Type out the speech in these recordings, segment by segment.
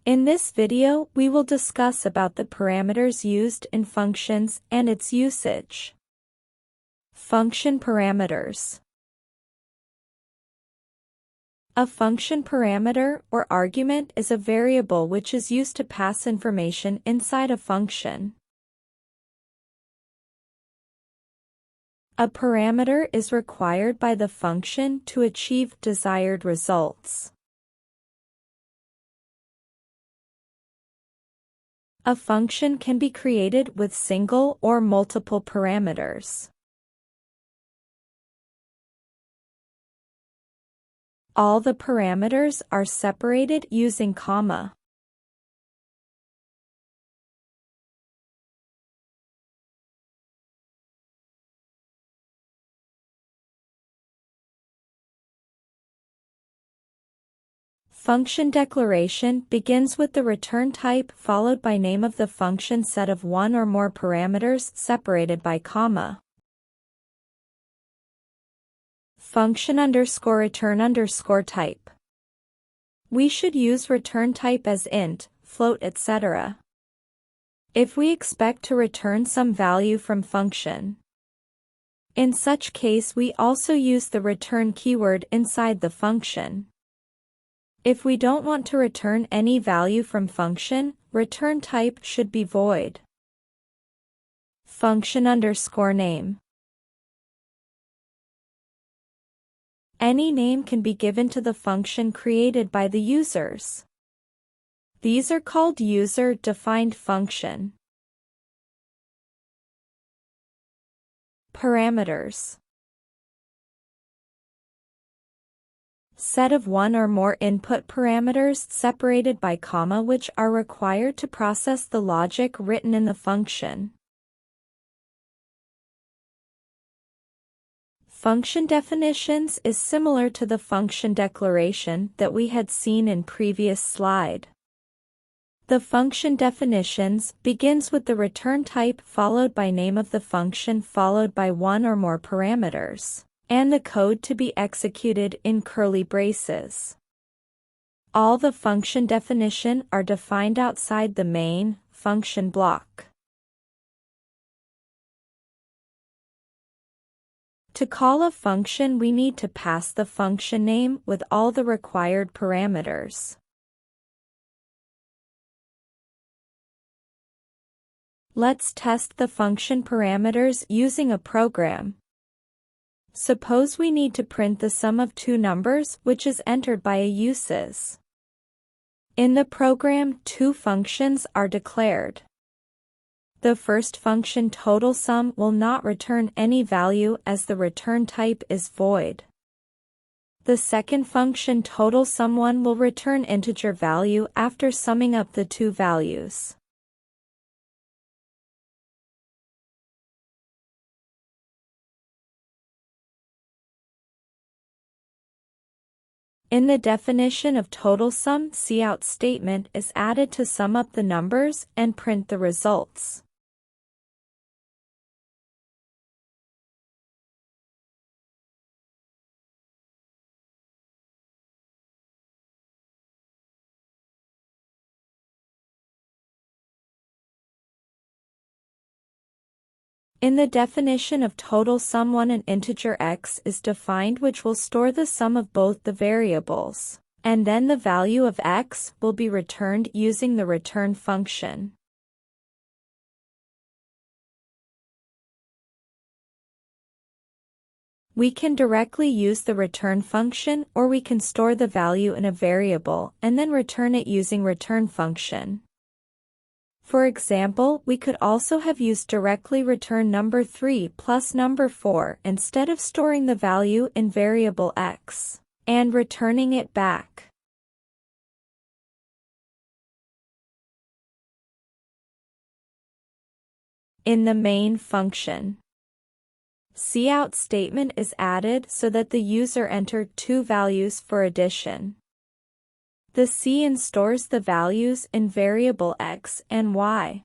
In this video, we will discuss about the parameters used in functions and its usage. Function parameters. A function parameter or argument is a variable which is used to pass information inside a function. A parameter is required by the function to achieve desired results. A function can be created with single or multiple parameters. All the parameters are separated using comma. Function declaration begins with the return type followed by name of the function set of one or more parameters separated by comma. Function _return type. We should use return type as int, float, etc. if we expect to return some value from function. In such case, we also use the return keyword inside the function. If we don't want to return any value from function, return type should be void. Function _name. Any name can be given to the function created by the users. These are called user-defined function. Parameters. Set of one or more input parameters separated by comma which are required to process the logic written in the function. Function definitions is similar to the function declaration that we had seen in previous slide. The function definitions begins with the return type followed by name of the function followed by one or more parameters, and the code to be executed in curly braces. All the function definition are defined outside the main function block. To call a function, we need to pass the function name with all the required parameters. Let's test the function parameters using a program. Suppose we need to print the sum of two numbers which is entered by a uses. In the program, two functions are declared. The first function total sum will not return any value as the return type is void. The second function total sum1 will return integer value after summing up the two values. In the definition of total sum, cout statement is added to sum up the numbers and print the results. In the definition of total sum1, an integer x is defined which will store the sum of both the variables, and then the value of x will be returned using the return function. We can directly use the return function, or we can store the value in a variable and then return it using return function. For example, we could also have used directly return number 3 plus number 4 instead of storing the value in variable x and returning it back. In the main function, cout statement is added so that the user entered two values for addition. The cin stores the values in variable x and y.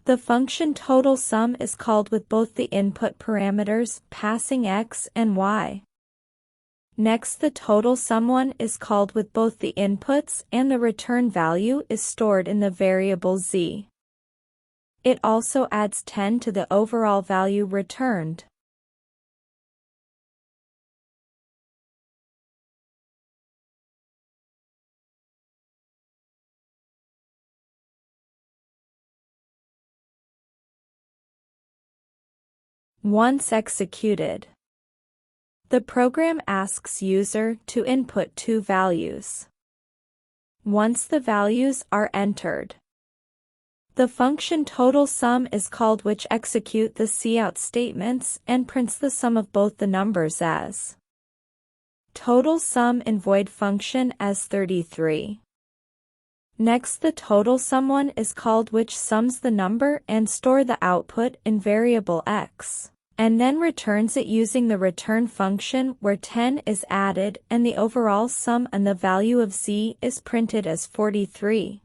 The function total sum is called with both the input parameters passing x and y. Next, the total sum is called with both the inputs and the return value is stored in the variable z. It also adds 10 to the overall value returned. Once executed, the program asks user to input two values. Once the values are entered, the function total sum is called, which execute the cout statements and prints the sum of both the numbers as total sum in void function as 33. Next, the total sum is called, which sums the number and store the output in variable x, and then returns it using the return function, where 10 is added and the overall sum and the value of z is printed as 43.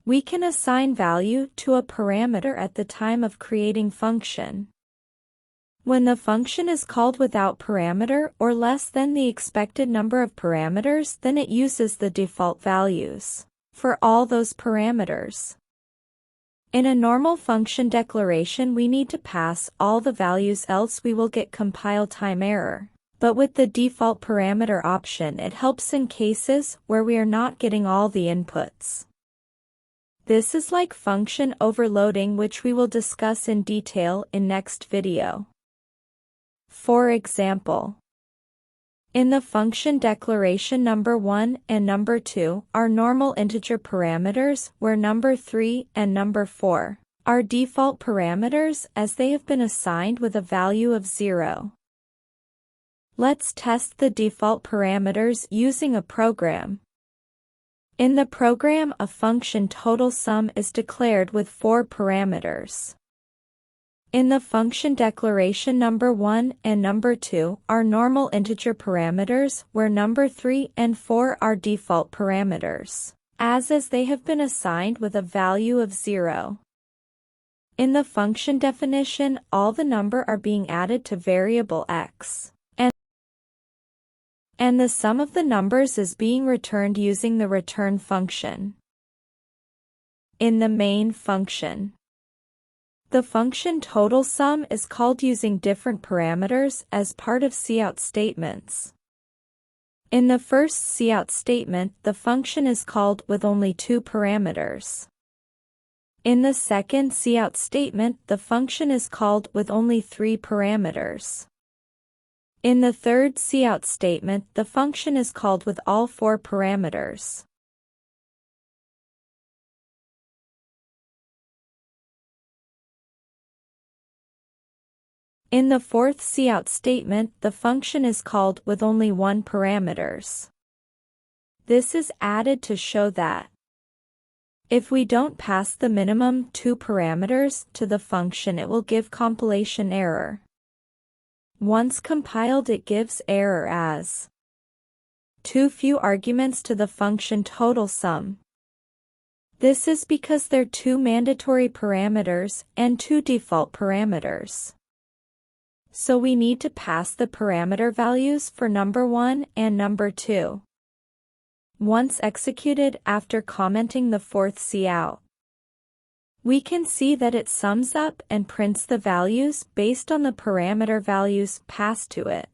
We can assign value to a parameter at the time of creating function. When the function is called without parameter or less than the expected number of parameters, then it uses the default values for all those parameters. In a normal function declaration, we need to pass all the values, else we will get compile time error. But with the default parameter option, it helps in cases where we are not getting all the inputs. This is like function overloading, which we will discuss in detail in next video. For example, in the function declaration, number 1 and number 2 are normal integer parameters, where number 3 and number 4 are default parameters as they have been assigned with a value of 0. Let's test the default parameters using a program. In the program, a function total sum is declared with 4 parameters. In the function declaration, number 1 and number 2 are normal integer parameters, where number 3 and 4 are default parameters, as they have been assigned with a value of 0. In the function definition, all the number are being added to variable x, and the sum of the numbers is being returned using the return function. In the main function, the function total sum is called using different parameters as part of cout statements. In the first cout statement, the function is called with only 2 parameters. In the second cout statement, the function is called with only 3 parameters. In the third cout statement, the function is called with all 4 parameters. In the fourth cout statement, the function is called with only 1 parameters. This is added to show that if we don't pass the minimum 2 parameters to the function, it will give compilation error. Once compiled, it gives error as too few arguments to the function total sum. This is because there are 2 mandatory parameters and 2 default parameters. So we need to pass the parameter values for number 1 and number 2. Once executed after commenting the fourth cout, we can see that it sums up and prints the values based on the parameter values passed to it.